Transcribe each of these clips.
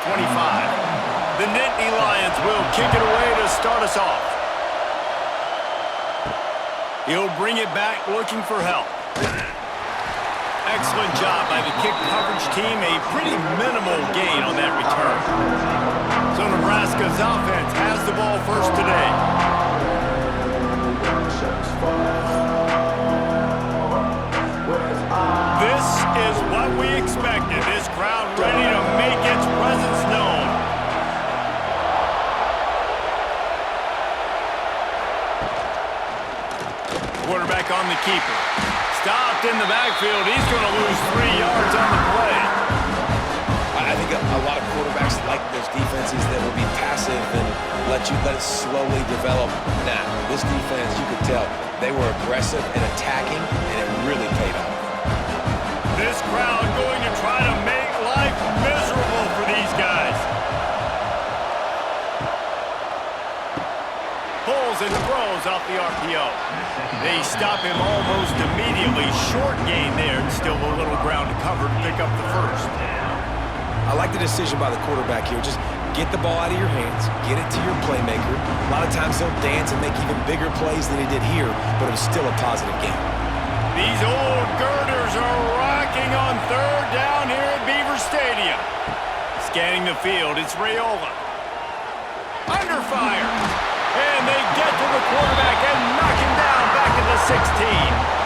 25. The Nittany Lions will kick it away to start us off. He'll bring it back looking for help. Excellent job by the kick coverage team. A pretty minimal gain on that return. So Nebraska's offense has the ball first today. This is what we expected. This crowd ready to make its presence known. Quarterback on the keeper. Stopped in the backfield. He's going to lose 3 yards on the play. I think a lot of quarterbacks like those defenses that will be passive and let it slowly develop. Nah, this defense, you could tell, they were aggressive and attacking, and it really paid off. This crowd going to try to make life miserable for these guys. Pulls and throws off the RPO. They stop him almost immediately. Short gain there, and still a little ground to cover to pick up the first. I like the decision by the quarterback here. Just get the ball out of your hands, get it to your playmaker. A lot of times he'll dance and make even bigger plays than he did here, but it was still a positive game. These old girders are rocking on third down here at Beaver Stadium. Scanning the field, it's Raiola. Under fire. And they get to the quarterback and knock him down back at the 16.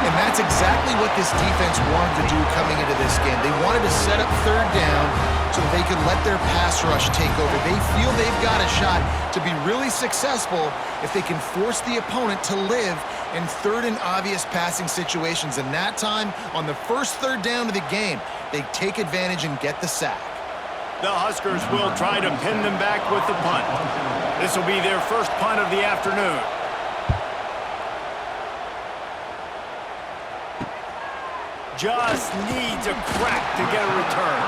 And that's exactly what this defense wanted to do coming into this game. They wanted to set up third down so that they could let their pass rush take over. They feel they've got a shot to be really successful if they can force the opponent to live in third and obvious passing situations. And that time, on the first third down of the game, they take advantage and get the sack. The Huskers will try to pin them back with the punt. This will be their first punt of the afternoon. Just needs a crack to get a return.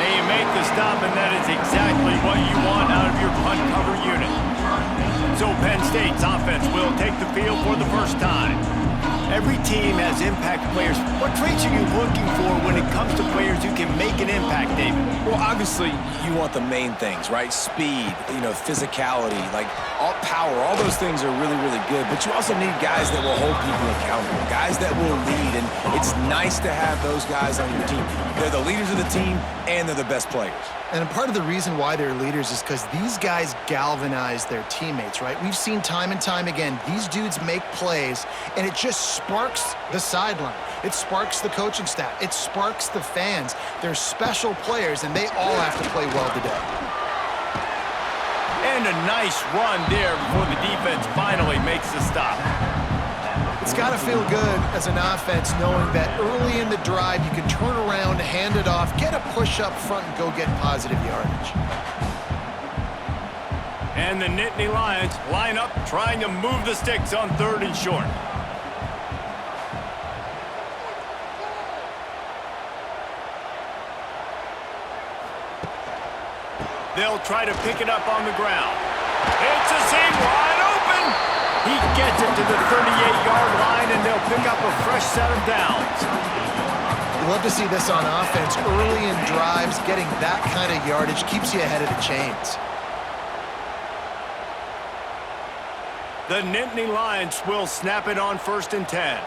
They make the stop, and that is exactly what you want out of your punt cover unit. So Penn State's offense will take the field for the first time. Every team has impact players. What traits are you looking for when it comes to players who can make an impact, David? Well, obviously, you want the main things, right? Speed, physicality, like all power. All those things are really, really good. But you also need guys that will hold people accountable, guys that will lead. And it's nice to have those guys on your team. They're the leaders of the team, and they're the best players. And part of the reason why they're leaders is because these guys galvanize their teammates, right? We've seen time and time again, these dudes make plays, and it just sparks the sideline. It sparks the coaching staff. It sparks the fans. They're special players, and they all have to play well today. And a nice run there before the defense finally makes the stop. It's got to feel good as an offense knowing that early in the drive you can turn around, hand it off, get a push up front, and go get positive yardage. And the Nittany Lions line up trying to move the sticks on third and short. They'll try to pick it up on the ground. It's a seam wide open. He gets it to the 38-yard line, and they'll pick up a fresh set of downs. You love to see this on offense. Early in drives, getting that kind of yardage keeps you ahead of the chains. The Nittany Lions will snap it on 1st and 10.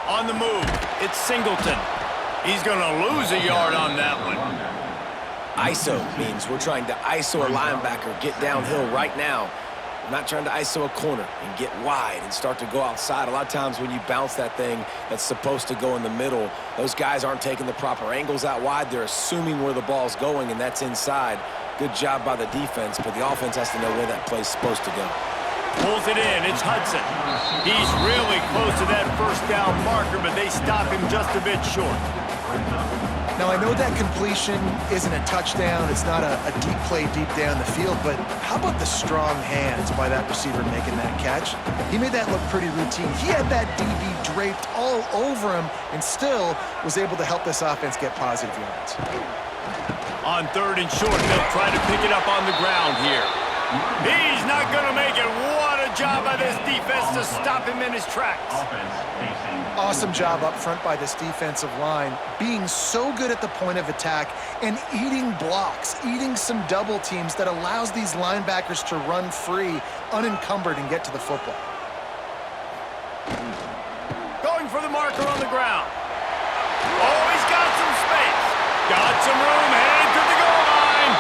On the move, it's Singleton. He's going to lose a yard on that one. ISO means we're trying to ISO a linebacker, get downhill right now. We're not trying to ISO a corner and get wide and start to go outside. A lot of times when you bounce that thing that's supposed to go in the middle, those guys aren't taking the proper angles out wide. They're assuming where the ball's going, and that's inside. Good job by the defense, but the offense has to know where that play's supposed to go. Pulls it in. It's Hudson. He's really close to that first down marker, but they stop him just a bit short. Now, I know that completion isn't a touchdown. It's not a deep play deep down the field, but how about the strong hands by that receiver making that catch? He made that look pretty routine. He had that DB draped all over him and still was able to help this offense get positive yards. On third and short, they'll try to pick it up on the ground here. He's not going to make it. What a job by this defense to stop him in his tracks. Awesome job up front by this defensive line, being so good at the point of attack and eating blocks, eating some double teams that allows these linebackers to run free, unencumbered, and get to the football. Going for the marker on the ground. Oh, he's got some space. Got some room, headed to the goal line.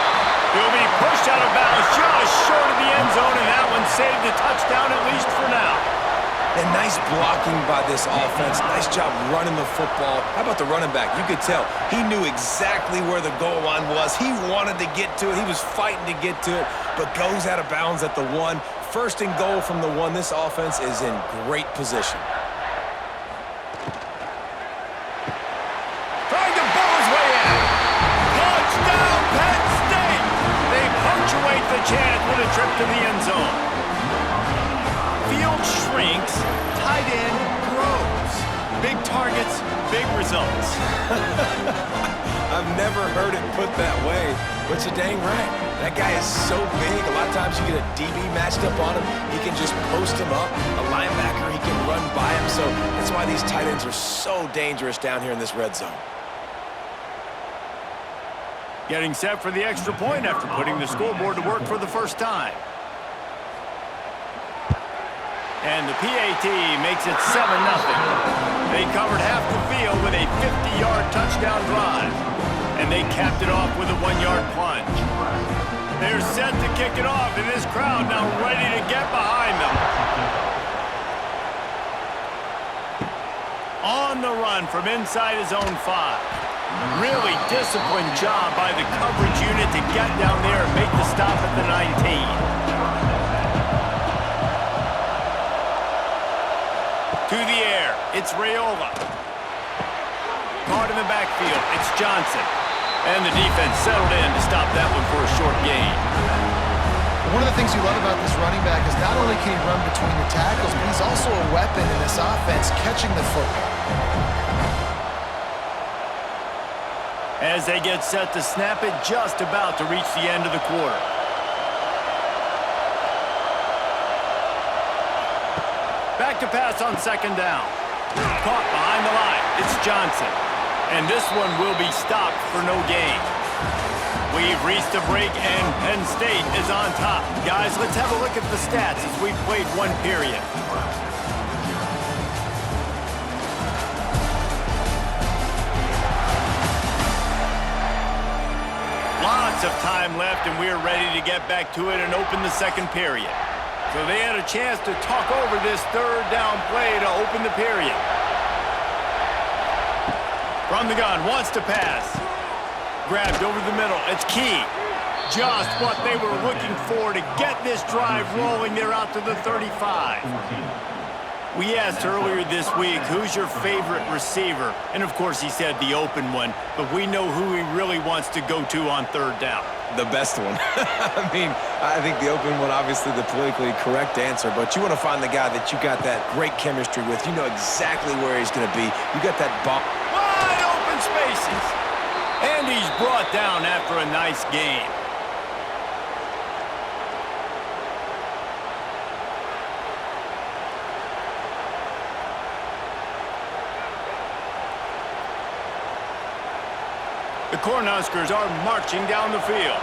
He'll be pushed out of bounds just short of the end zone, and that one saved the touchdown, at least for now. And nice blocking by this offense. Nice job running the football. How about the running back? You could tell he knew exactly where the goal line was. He wanted to get to it. He was fighting to get to it, but goes out of bounds at the 1. First and goal from the 1. This offense is in great position. Trying to bowl his way in. Touchdown, Penn State! They punctuate the chance with a trip to the end zone. Field shrinks, tight end grows. Big targets, big results. I've never heard it put that way, but you're dang right. That guy is so big. A lot of times you get a DB matched up on him. He can just post him up. A linebacker, he can run by him. So that's why these tight ends are so dangerous down here in this red zone. Getting set for the extra point after putting the scoreboard to work for the first time. And the PAT makes it 7-0. They covered half the field with a 50-yard touchdown drive. And they capped it off with a 1-yard plunge. They're set to kick it off, and this crowd now ready to get behind them. On the run from inside his own 5. Really disciplined job by the coverage unit to get down there and make the stop at the 19. To the air, it's Raiola. Caught in the backfield, it's Johnson. And the defense settled in to stop that one for a short gain. One of the things you love about this running back is not only can he run between the tackles, but he's also a weapon in this offense, catching the football. As they get set to snap it, just about to reach the end of the quarter. Back to pass on second down. Caught behind the line. It's Johnson. And this one will be stopped for no gain. We've reached a break, and Penn State is on top. Guys, let's have a look at the stats as we've played one period. Lots of time left, and we're ready to get back to it and open the second period. So they had a chance to talk over this third down play to open the period. From the gun, wants to pass. Grabbed over the middle, it's Key. Just what they were looking for to get this drive rolling. They're out to the 35. We asked earlier this week, who's your favorite receiver? And of course he said the open one, but we know who he really wants to go to on third down. The best one. I mean, I think the open one, obviously the politically correct answer, but you want to find the guy that you got that great chemistry with. You know exactly where he's going to be. You got that bump. Wide open spaces. And he's brought down after a nice game. The Cornhuskers are marching down the field.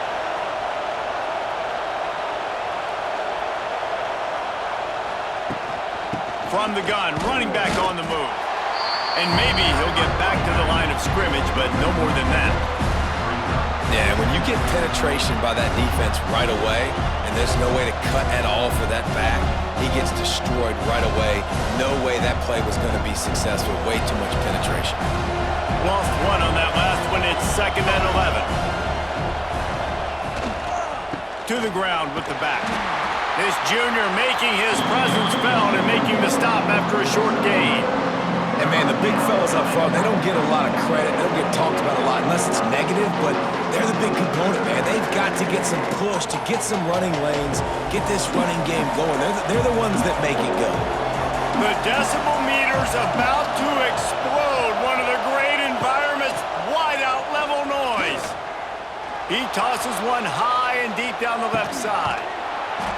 From the gun, running back on the move. And maybe he'll get back to the line of scrimmage, but no more than that. Yeah, when you get penetration by that defense right away, and there's no way to cut at all for that back, he gets destroyed right away. No way that play was going to be successful. Way too much penetration. Lost one on that last one. It's 2nd and 11. To the ground with the back. This junior making his presence felt and making the stop after a short gain. And man, the big fellas up front, they don't get a lot of credit. They don't get talked about a lot unless it's negative, but they're the big component, man. They've got to get some push, to get some running lanes, get this running game going. They're the ones that make it go. The decibel meter's about to explode. One of the great environments, wide out level noise. He tosses one high and deep down the left side.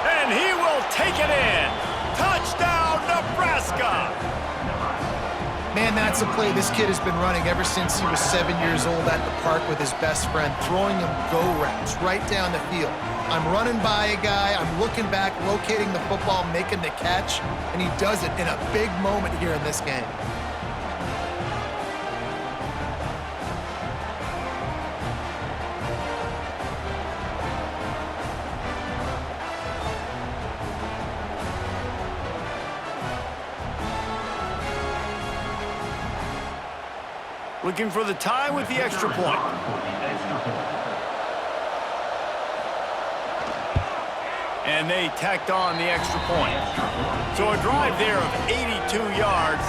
And he will take it in. Touchdown, Nebraska. Man, that's a play this kid has been running ever since he was 7 years old at the park with his best friend, throwing him go routes right down the field. I'm running by a guy, I'm looking back, locating the football, making the catch, and he does it in a big moment here in this game. Looking for the tie with the extra point. And they tacked on the extra point. So a drive there of 82 yards,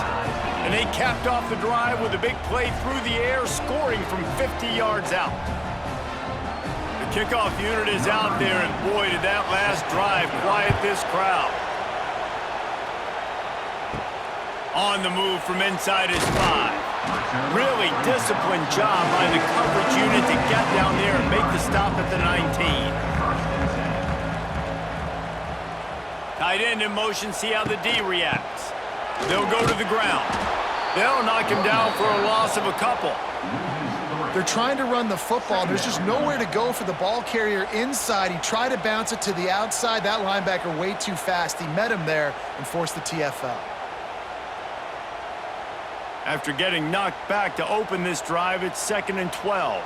and they capped off the drive with a big play through the air, scoring from 50 yards out. The kickoff unit is out there, and boy, did that last drive quiet this crowd. On the move from inside his 5. Really disciplined job by the coverage unit to get down there and make the stop at the 19. Tight end in motion, see how the D reacts. They'll go to the ground. They'll knock him down for a loss of a couple. They're trying to run the football. There's just nowhere to go for the ball carrier inside. He tried to bounce it to the outside. That linebacker way too fast. He met him there and forced the TFL. After getting knocked back to open this drive, it's 2nd and 12.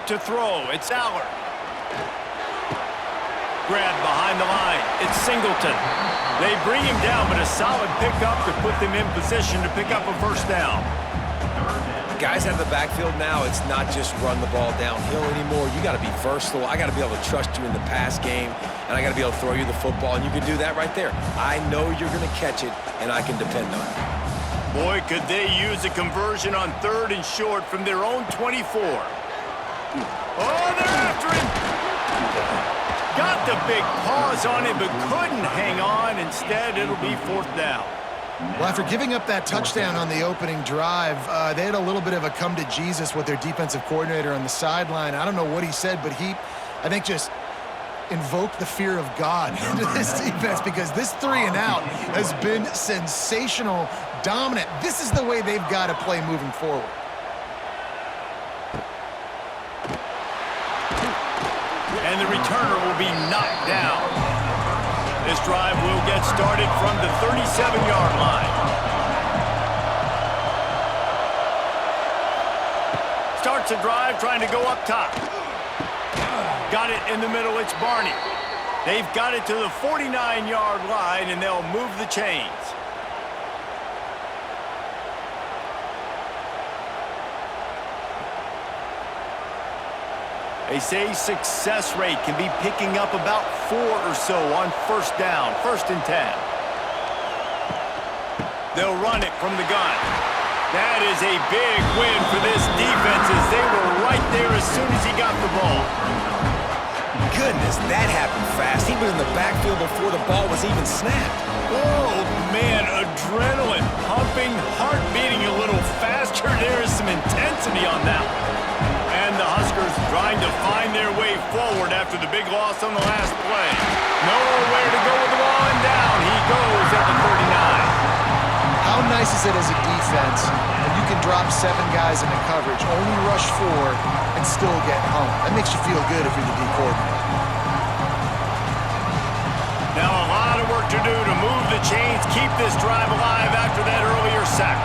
To throw, it's Allard. Grabbed behind the line, it's Singleton. They bring him down, but a solid pickup to put them in position to pick up a first down. Guys out of the backfield now, it's not just run the ball downhill anymore. You got to be versatile. I got to be able to trust you in the pass game, and I got to be able to throw you the football, and you can do that right there. I know you're going to catch it, and I can depend on it. Boy, could they use a conversion on 3rd and short from their own 24. Oh, they're after him! Got the big paws on it, but couldn't hang on. Instead, it'll be 4th down. Well, after giving up that touchdown on the opening drive, they had a little bit of a come to Jesus with their defensive coordinator on the sideline. I don't know what he said, but he, I think, just invoked the fear of God into this defense, because this 3 and out has been sensational, dominant. This is the way they've got to play moving forward. And the returner will be knocked down. This drive will get started from the 37-yard line. Starts a drive trying to go up top. Got it in the middle, it's Barney. They've got it to the 49-yard line, and they'll move the chains. They say success rate can be picking up about 4 or so on 1st down, 1st and 10. They'll run it from the gun. That is a big win for this defense, as they were right there as soon as he got the ball. Goodness, that happened fast. He was in the backfield before the ball was even snapped. Oh, man, adrenaline pumping, heart beating a little faster. There is some intensity on that one. And the Huskers trying to find their way forward after the big loss on the last play. Nowhere to go with the ball, and down he goes at the 39. How nice is it as a defense when you can drop 7 guys into coverage, only rush 4, and still get home? That makes you feel good if you're the D coordinator. Now a lot of work to do to move the chains, keep this drive alive after that earlier sack.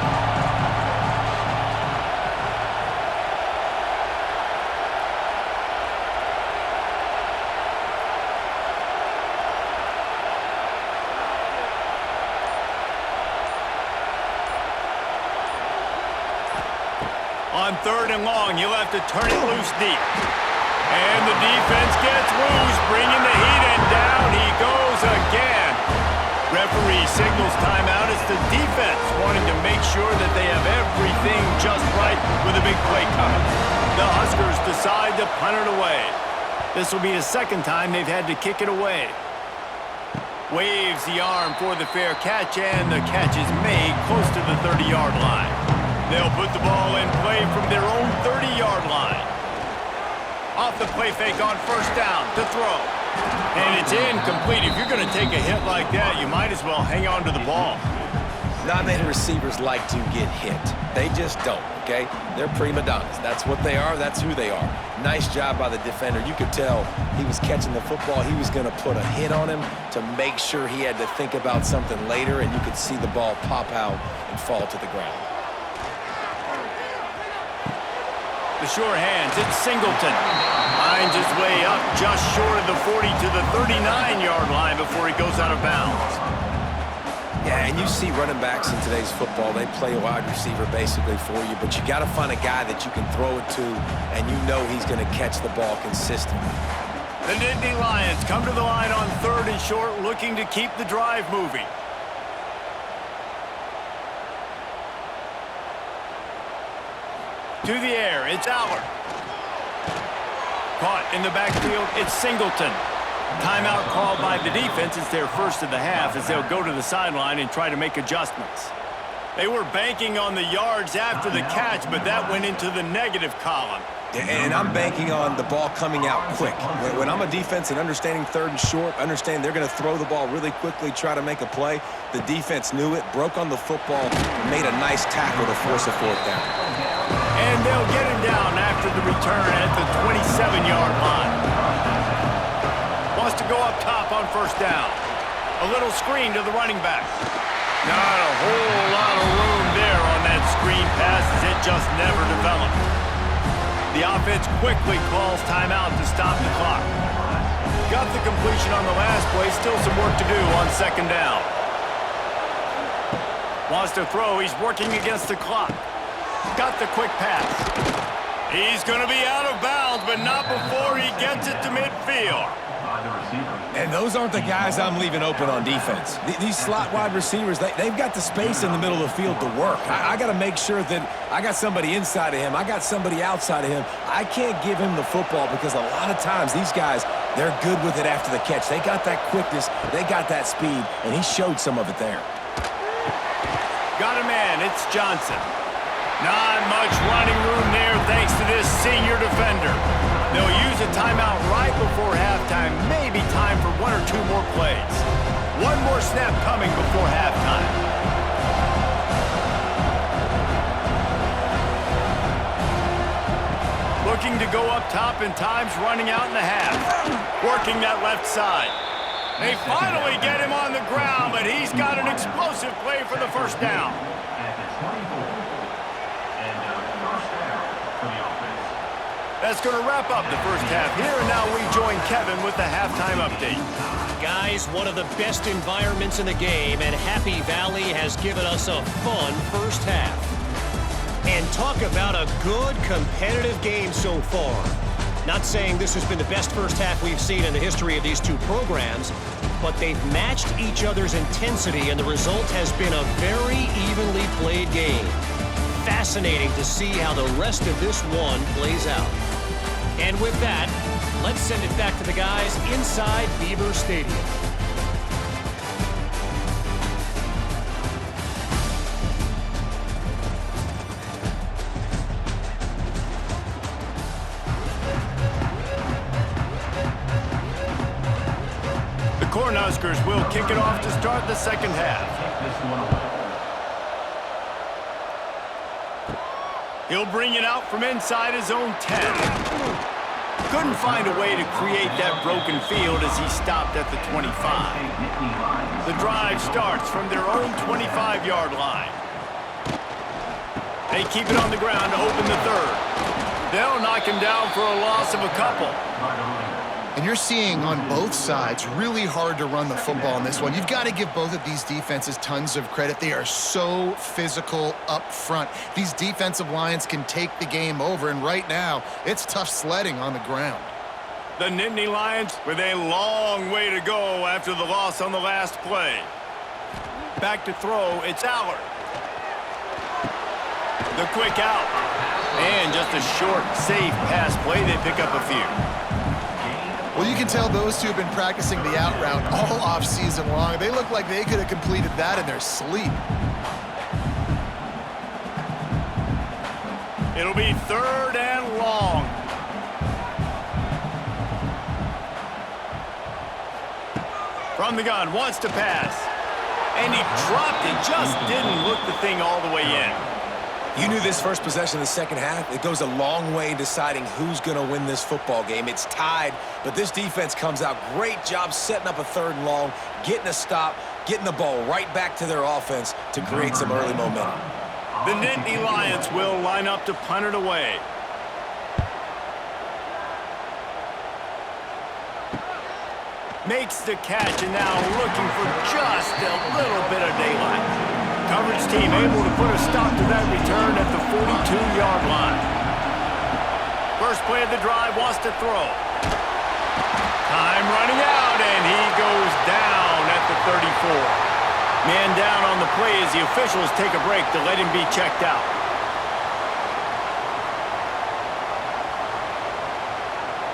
On 3rd and long, you'll have to turn it loose deep. And the defense gets loose, bringing the heat, and down he goes again. Referee signals timeout. It's the defense wanting to make sure that they have everything just right with a big play coming. The Huskers decide to punt it away. This will be the 2nd time they've had to kick it away. Waves the arm for the fair catch, and the catch is made close to the 30-yard line. They'll put the ball in play from their own 30-yard line. Off the play fake on 1st down to throw. And it's incomplete. If you're going to take a hit like that, you might as well hang on to the ball. Not many receivers like to get hit. They just don't, okay? They're prima donnas. That's what they are. That's who they are. Nice job by the defender. You could tell he was catching the football. He was going to put a hit on him to make sure he had to think about something later, and you could see the ball pop out and fall to the ground. The sure hands, it's Singleton. Lines his way up just short of the 40 to the 39-yard line before he goes out of bounds. Yeah, and you see running backs in today's football, they play a wide receiver basically for you, but you got to find a guy that you can throw it to, and you know he's going to catch the ball consistently. The Nittany Lions come to the line on 3rd and short, looking to keep the drive moving. To the air, it's Allard. Caught in the backfield, it's Singleton. Timeout called by the defense. It's their first of the half as they'll go to the sideline and try to make adjustments. They were banking on the yards after the catch, but that went into the negative column. And I'm banking on the ball coming out quick. When I'm a defense and understanding 3rd and short, understand they're going to throw the ball really quickly, try to make a play. The defense knew it, broke on the football, made a nice tackle to force a 4th down. And they'll get him down after the return at the 27-yard line. Wants to go up top on 1st down. A little screen to the running back. Not a whole lot of room there on that screen pass as it just never developed. The offense quickly calls timeout to stop the clock. Got the completion on the last play, still some work to do on 2nd down. Wants to throw, he's working against the clock. Got the quick pass. He's going to be out of bounds, but not before he gets it to midfield. And those aren't the guys I'm leaving open on defense. These slot wide receivers, they've got the space in the middle of the field to work. I got to make sure that I got somebody inside of him. I got somebody outside of him. I can't give him the football because a lot of times these guys, they're good with it after the catch. They got that quickness. They got that speed, and he showed some of it there. Got a man. It's Johnson. Not much running room there thanks to this senior defender. They'll use a timeout right before halftime. Maybe time for 1 or 2 more plays. One more snap coming before halftime. Looking to go up top, and time's running out in the half. Working that left side. They finally get him on the ground, but he's got an explosive play for the 1st down. That's going to wrap up the first half here, and now we join Kevin with the halftime update. Guys, one of the best environments in the game, and Happy Valley has given us a fun first half. And talk about a good competitive game so far. Not saying this has been the best first half we've seen in the history of these two programs, but they've matched each other's intensity, and the result has been a very evenly played game. Fascinating to see how the rest of this one plays out. And with that, let's send it back to the guys inside Beaver Stadium. The Cornhuskers will kick it off to start the second half. He'll bring it out from inside his own 10. Couldn't find a way to create that broken field as he stopped at the 25. The drive starts from their own 25-yard line. They keep it on the ground to open the 3rd. They'll knock him down for a loss of a couple. And you're seeing on both sides really hard to run the football in this one. You've got to give both of these defenses tons of credit. They are so physical up front. These defensive lines can take the game over, and right now, it's tough sledding on the ground. The Nittany Lions with a long way to go after the loss on the last play. Back to throw, it's Allard. The quick out. And just a short, safe pass play. They pick up a few. Well, you can tell those two have been practicing the out route all off-season long. They look like they could have completed that in their sleep. It'll be 3rd and long. From the gun, wants to pass. And he dropped it, just didn't look the thing all the way in. You knew this first possession of the second half. It goes a long way in deciding who's going to win this football game. It's tied, but this defense comes out. Great job setting up a 3rd and long, getting a stop, getting the ball right back to their offense to create some early momentum. The Nittany Lions will line up to punt it away. Makes the catch and now looking for just a little bit of daylight. Coverage team able to put a stop to that return at the 42-yard line. First play of the drive, wants to throw. Time running out, and he goes down at the 34. Man down on the play as the officials take a break to let him be checked out.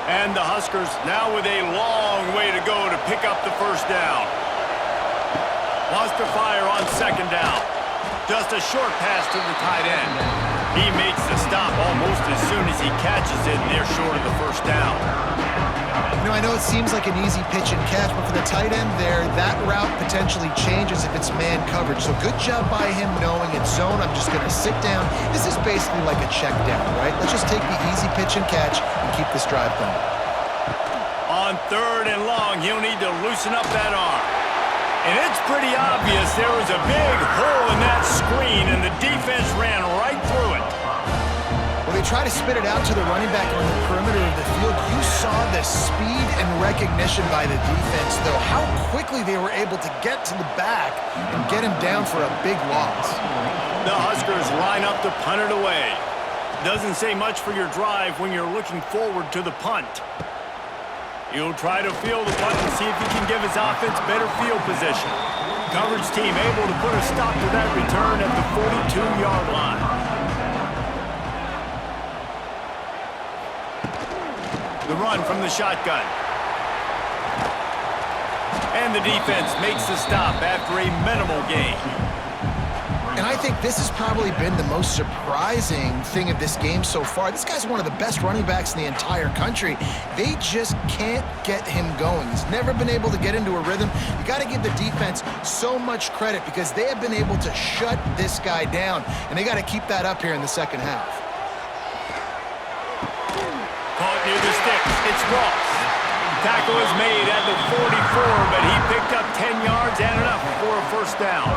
And the Huskers now with a long way to go to pick up the first down. Wants to fire on 2nd down. Just a short pass to the tight end. He makes the stop almost as soon as he catches it, and they're short of the first down. You know, I know it seems like an easy pitch and catch, but for the tight end there, that route potentially changes if it's man coverage. So good job by him knowing it's zone. I'm just going to sit down. This is basically like a check down, right? Let's just take the easy pitch and catch and keep this drive going. On 3rd and long, he'll need to loosen up that arm. And it's pretty obvious there was a big hole in that screen, and the defense ran right through it. Well, they try to spit it out to the running back on the perimeter of the field. You saw the speed and recognition by the defense, though, how quickly they were able to get to the back and get him down for a big loss. The Huskers line up to punt it away. Doesn't say much for your drive when you're looking forward to the punt. He'll try to field the punt and see if he can give his offense better field position. Coverage team able to put a stop to that return at the 42-yard line. The run from the shotgun. And the defense makes the stop after a minimal gain. And I think this has probably been the most surprising thing of this game so far. This guy's one of the best running backs in the entire country. They just can't get him going. He's never been able to get into a rhythm. You got to give the defense so much credit because they have been able to shut this guy down, and they got to keep that up here in the second half. Caught near the sticks. It's Ross. Tackle is made at the 44, but he picked up 10 yards and enough for a first down.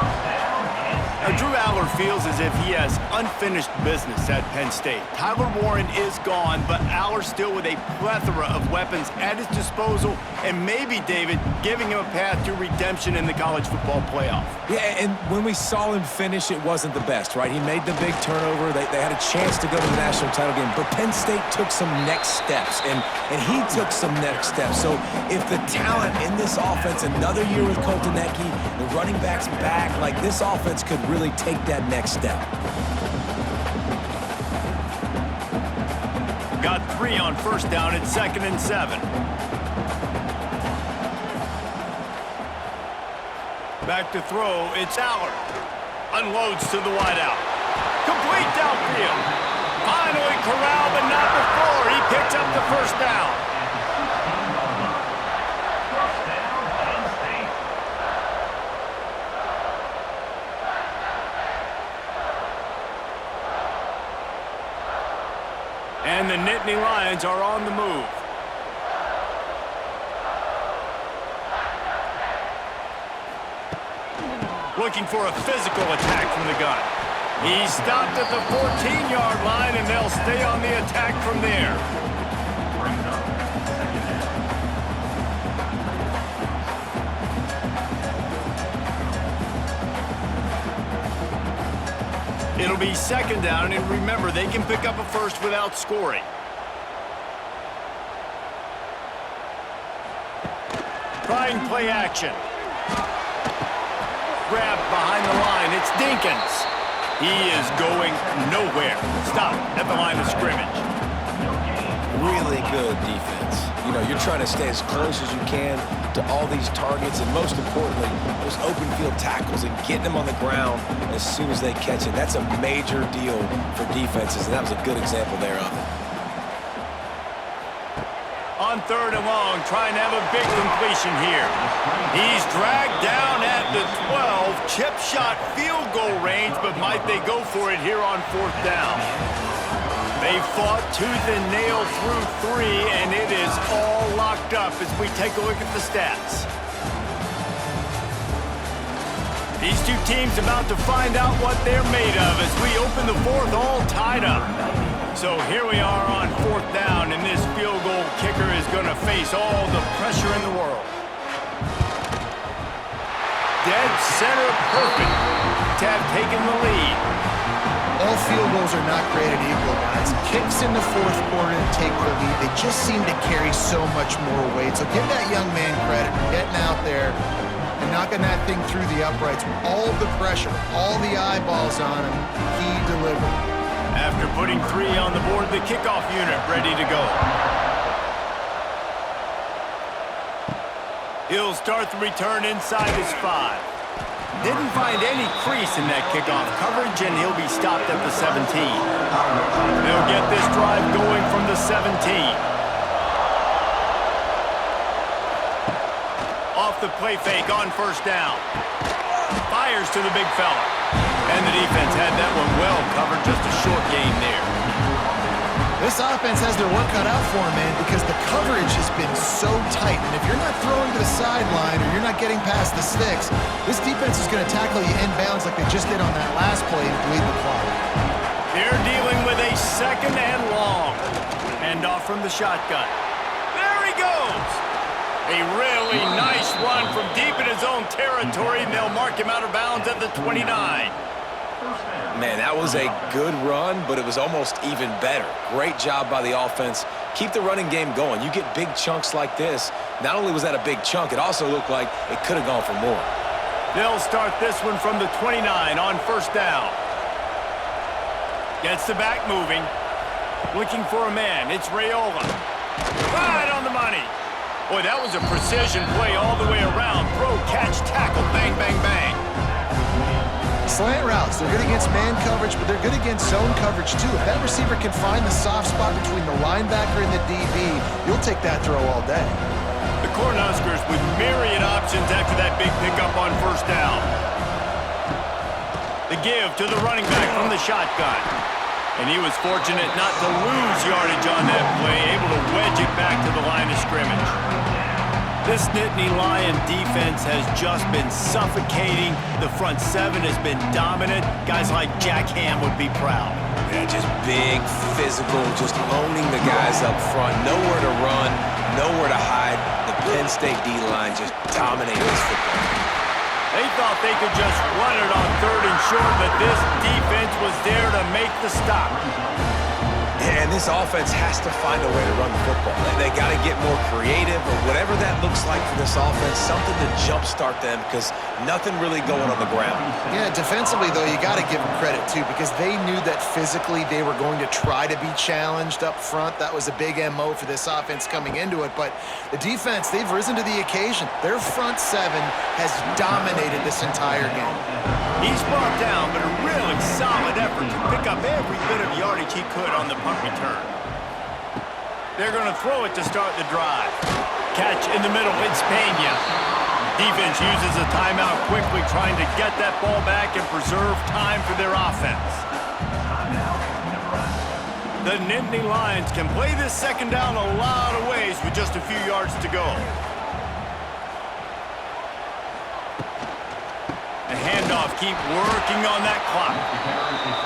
Now, Drew Allar feels as if he has unfinished business at Penn State. Tyler Warren is gone, but Allar still with a plethora of weapons at his disposal, and maybe, David, giving him a path to redemption in the college football playoff. Yeah, and when we saw him finish, it wasn't the best, right? He made the big turnover. They had a chance to go to the national title game, but Penn State took some next steps, and he took some next steps. So if the talent in this offense, another year with Colton Ecke, the running backs back, like this offense could really take that next step. Got 3 on first down at 2nd and 7. Back to throw, it's Allar. Unloads to the wideout. Complete downfield. Finally corralled, but not before. He picks up the first down. And the Nittany Lions are on the move. Looking for a physical attack from the gun. He stopped at the 14-yard line, and they'll stay on the attack from there. It'll be 2nd down, and remember, they can pick up a first without scoring. Trying play action. Grab behind the line. It's Dinkins. He is going nowhere. Stop at the line of scrimmage. Really good defense. You know, you're trying to stay as close as you can to all these targets, and most importantly, those open field tackles and getting them on the ground as soon as they catch it. That's a major deal for defenses, and that was a good example there of it. On on 3rd and long, trying to have a big completion here. He's dragged down at the 12, chip shot field goal range, but might they go for it here on 4th down? They fought tooth and nail through 3, and it is all locked up as we take a look at the stats. These two teams about to find out what they're made of as we open the 4th all tied up. So here we are on 4th down, and this field goal kicker is going to face all the pressure in the world. Dead center perfect to have taken the lead. All field goals are not created equal, guys. Kicks in the 4th quarter to take the lead. They just seem to carry so much more weight. So give that young man credit for getting out there and knocking that thing through the uprights with all the pressure, all the eyeballs on him. He delivered. After putting 3 on the board, the kickoff unit ready to go. He'll start the return inside his 5. Didn't find any crease in that kickoff coverage, and he'll be stopped at the 17. They'll get this drive going from the 17. Off the play fake on 1st down. Fires to the big fella. And the defense had that one well covered, just a short game there. This offense has their work cut out for them, man, because the coverage has been so tight. And if you're not throwing to the sideline or you're not getting past the sticks, this defense is going to tackle you inbounds like they just did on that last play and bleed the clock. They're dealing with a 2nd and long. Hand off from the shotgun. There he goes. A really nice run from deep in his own territory, and they'll mark him out of bounds at the 29. Man, that was a good run, but it was almost even better. Great job by the offense. Keep the running game going. You get big chunks like this. Not only was that a big chunk, it also looked like it could have gone for more. They'll start this one from the 29 on 1st down. Gets the back moving. Looking for a man. It's Raiola. Right on the money. Boy, that was a precision play all the way around. Throw, catch, tackle, bang, bang, bang. Slant routes, they're good against man coverage, but they're good against zone coverage too. If that receiver can find the soft spot between the linebacker and the DB, you'll take that throw all day. The Cornhuskers with myriad options after that big pickup on 1st down. The give to the running back from the shotgun. And he was fortunate not to lose yardage on that play, able to wedge it back to the line of scrimmage. This Nittany Lion defense has just been suffocating. The front 7 has been dominant. Guys like Jack Ham would be proud. Yeah, just big, physical, just owning the guys up front. Nowhere to run, nowhere to hide. The Penn State D-line just dominated this football. They thought they could just run it on 3rd and short, but this defense was there to make the stop. And this offense has to find a way to run the football. They got to get more creative or whatever that looks like for this offense, something to jumpstart them because nothing really going on the ground. Yeah, defensively, though, you got to give them credit, too, because they knew that physically they were going to try to be challenged up front. That was a big MO for this offense coming into it. But the defense, they've risen to the occasion. Their front 7 has dominated this entire game. He's brought down, but a really solid effort to pick up every bit of yardage he could on the punt return. They're going to throw it to start the drive. Catch in the middle, it's Pena. Defense uses a timeout quickly, trying to get that ball back and preserve time for their offense. The Nittany Lions can play this 2nd down a lot of ways with just a few yards to go. The handoff, keep working on that clock.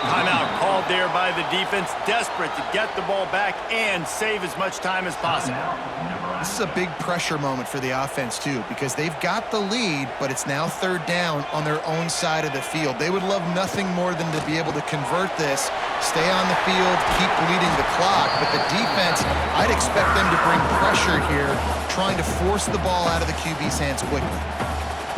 Timeout called there by the defense, desperate to get the ball back and save as much time as possible. This is a big pressure moment for the offense, too, because they've got the lead, but it's now 3rd down on their own side of the field. They would love nothing more than to be able to convert this, stay on the field, keep bleeding the clock, but the defense, I'd expect them to bring pressure here, trying to force the ball out of the QB's hands quickly.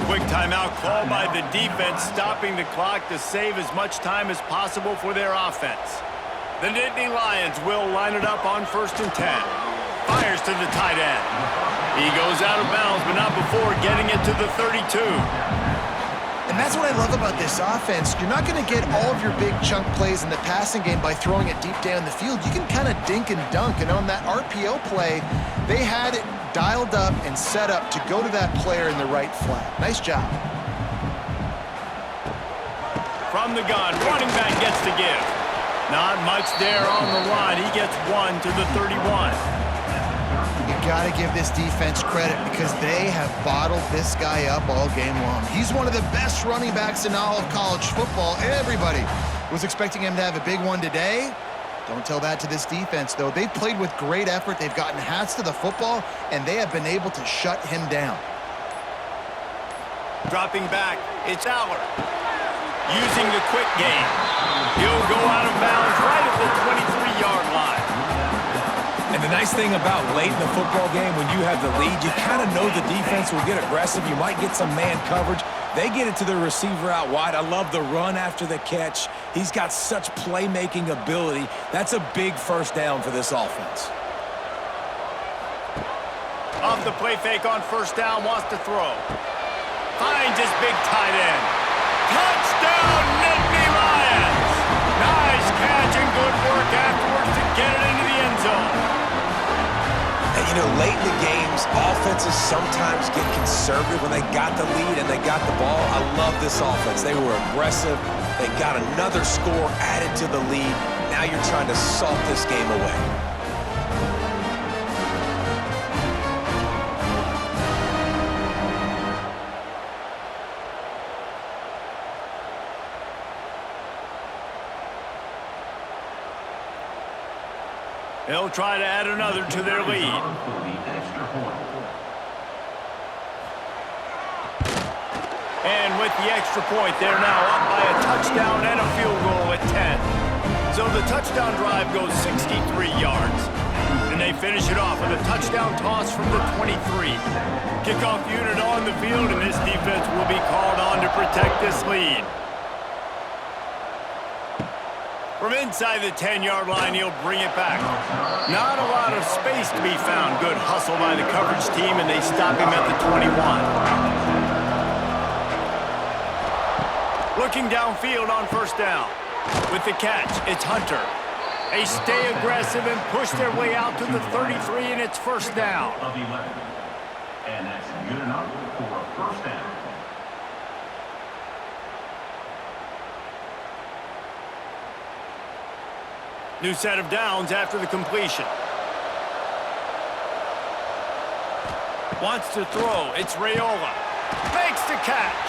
Quick timeout called by the defense, stopping the clock to save as much time as possible for their offense. The Nittany Lions will line it up on 1st and 10. Fires to the tight end. He goes out of bounds, but not before getting it to the 32. And And that's what I love about this offense. You're not going to get all of your big chunk plays in the passing game by throwing it deep down the field. You can kind of dink and dunk. And on that RPO play, they had it dialed up and set up to go to that player in the right flat. Nice job. From the gun, running back gets to give. Not much there on the line. He gets 1 to the 31. You got to give this defense credit because they have bottled this guy up all game long. He's one of the best running backs in all of college football. Everybody was expecting him to have a big one today. Don't tell that to this defense, though. They've played with great effort. They've gotten hats to the football, and they have been able to shut him down. Dropping back, it's Aller. Using the quick game. He'll go out of bounds right at the 23-yard line. And the nice thing about late in the football game, when you have the lead, you kind of know the defense will get aggressive. You might get some man coverage. They get it to the receiver out wide. I love the run after the catch. He's got such playmaking ability. That's a big first down for this offense. Off the play fake on first down, wants to throw. Finds his big tight end. Touchdown, Nittany Lions! Nice catch and good work afterwards to get it into the end zone. And, you know, late in the games, offenses sometimes get conservative when they got the lead and they got the ball. I love this offense. They were aggressive. They got another score added to the lead. Now you're trying to salt this game away. They'll try to add another to their lead. And with the extra point, they're now up by a touchdown and a field goal at 10. So the touchdown drive goes 63 yards. And they finish it off with a touchdown toss from the 23. Kickoff unit on the field, and this defense will be called on to protect this lead. From inside the 10-yard line, he'll bring it back. Not a lot of space to be found. Good hustle by the coverage team, and they stop him at the 21. Looking downfield on first down. With the catch, it's Hunter. They stay aggressive and push their way out to the 33, and it's first down. And that's good enough for a first down. New set of downs after the completion. Wants to throw. It's Raiola. Makes the catch.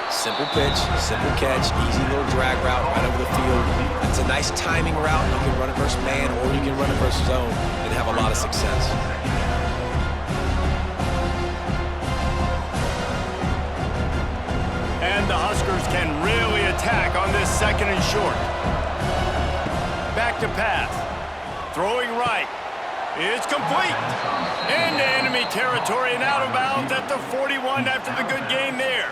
Simple pitch, simple catch, easy little drag route right over the field. It's a nice timing route. You can run it versus man or you can run it versus zone and have a lot of success. And the Huskers can really attack on this second and short. Back to pass. Throwing right. It's complete. Into enemy territory and out of bounds at the 41 after the good game there.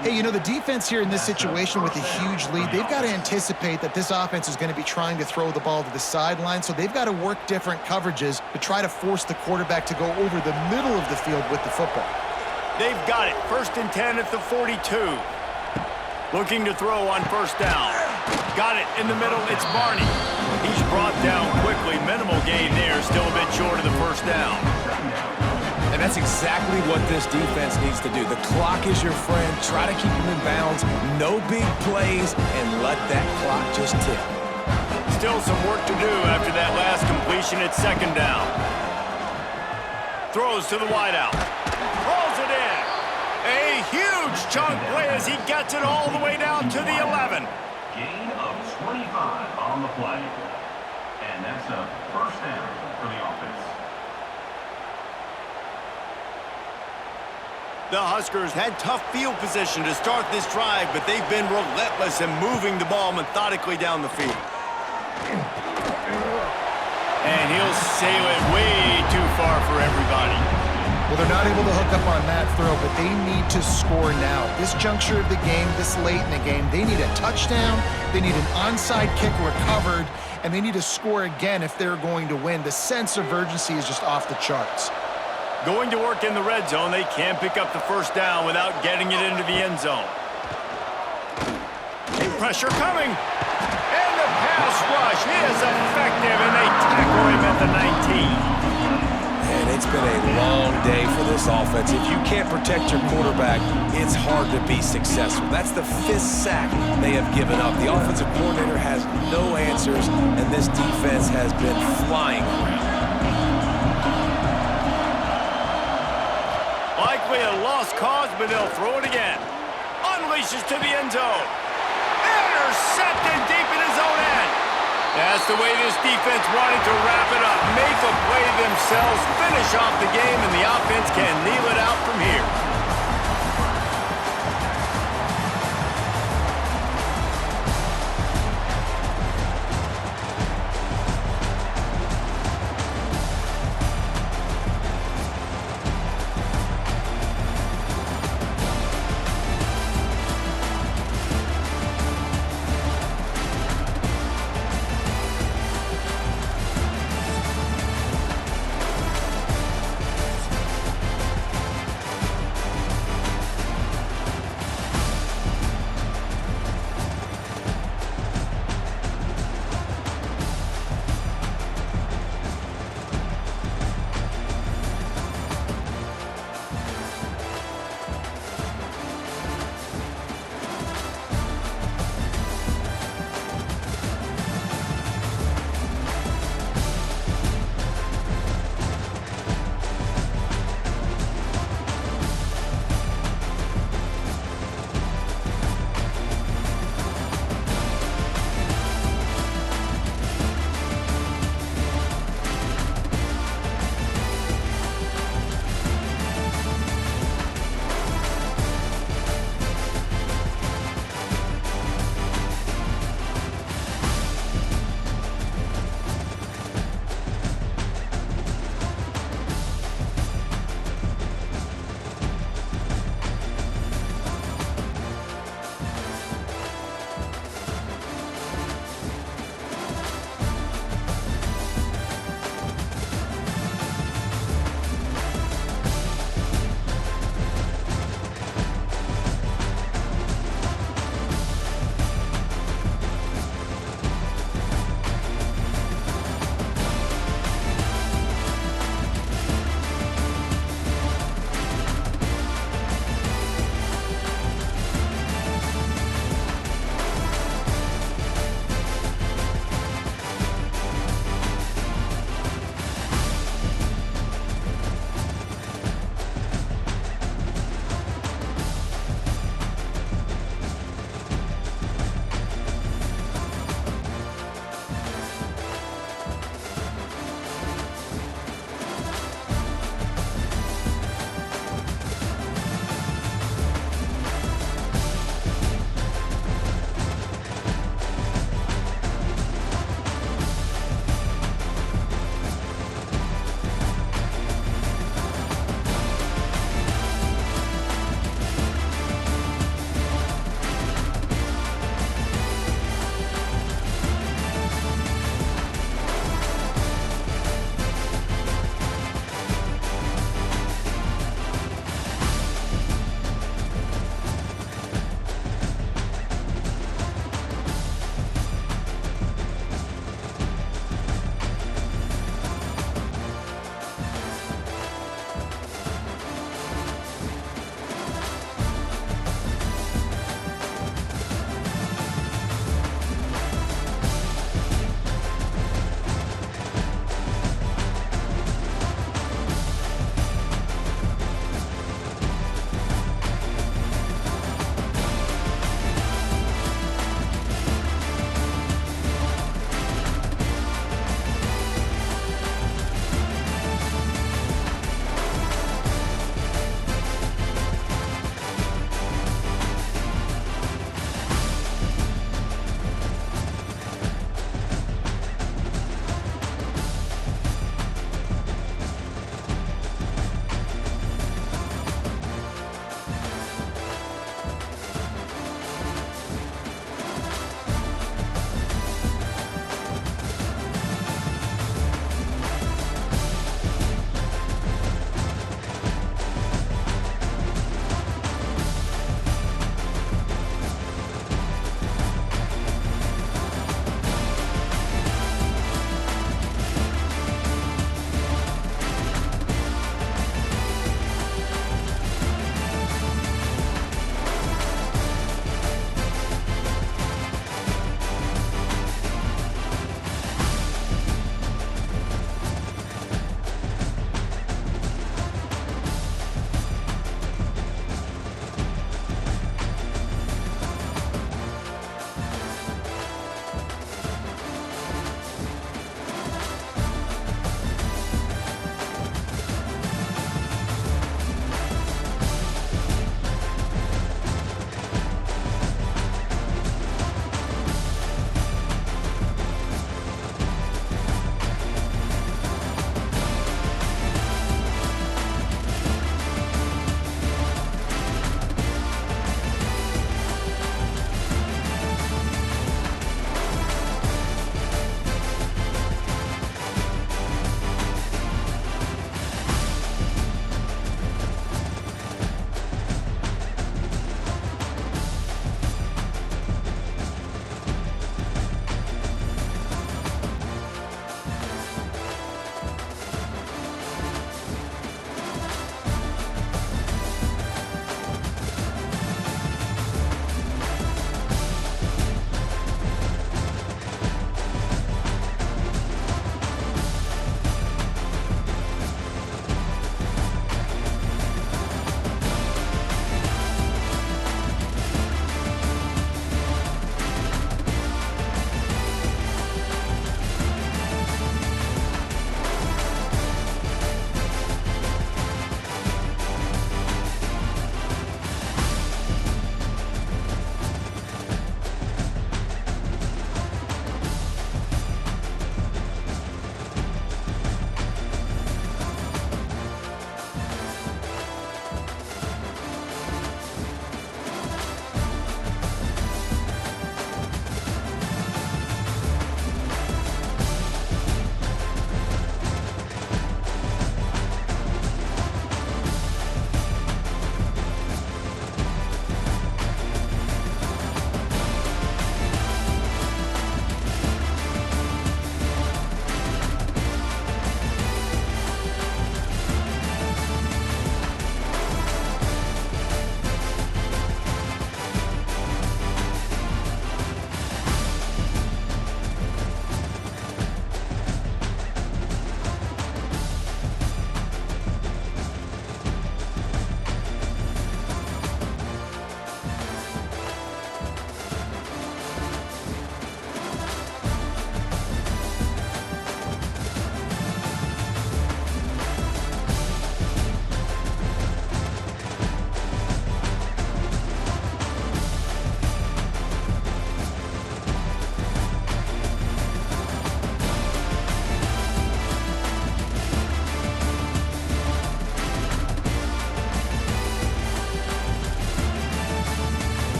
Hey, you know, the defense here in this situation with a huge lead, they've got to anticipate that this offense is going to be trying to throw the ball to the sideline, so they've got to work different coverages to try to force the quarterback to go over the middle of the field with the football. They've got it. 1st and 10 at the 42. Looking to throw on first down. Got it in the middle. It's Barney. He's brought down quickly. Minimal gain there. Still a bit short of the first down. And that's exactly what this defense needs to do. The clock is your friend. Try to keep him in bounds. No big plays, and let that clock just tick. Still some work to do after that last completion at second down. Throws to the wideout. Rolls it in. A huge chunk play as he gets it all the way down to the 11. Gain of 25 on the play. And that's a first down for the offense. The Huskers had tough field position to start this drive, but they've been relentless in moving the ball methodically down the field. And he'll sail it way too far for everybody. Well, they're not able to hook up on that throw, but they need to score now. This juncture of the game, this late in the game, they need a touchdown, they need an onside kick recovered, and they need to score again if they're going to win. The sense of urgency is just off the charts. Going to work in the red zone, they can't pick up the first down without getting it into the end zone. Pressure coming. And the pass rush is effective, and they tackle him at the 19. And it's been a long day for this offense. If you can't protect your quarterback, it's hard to be successful. That's the 5th sack they have given up. The offensive coordinator has no answers, and this defense has been flying around. Likely a lost cause, but they'll throw it again. Unleashes to the end zone. Intercepted deep in his own end. That's the way this defense wanted to wrap it up. Make a play themselves, finish off the game, and the offense can kneel it out from here.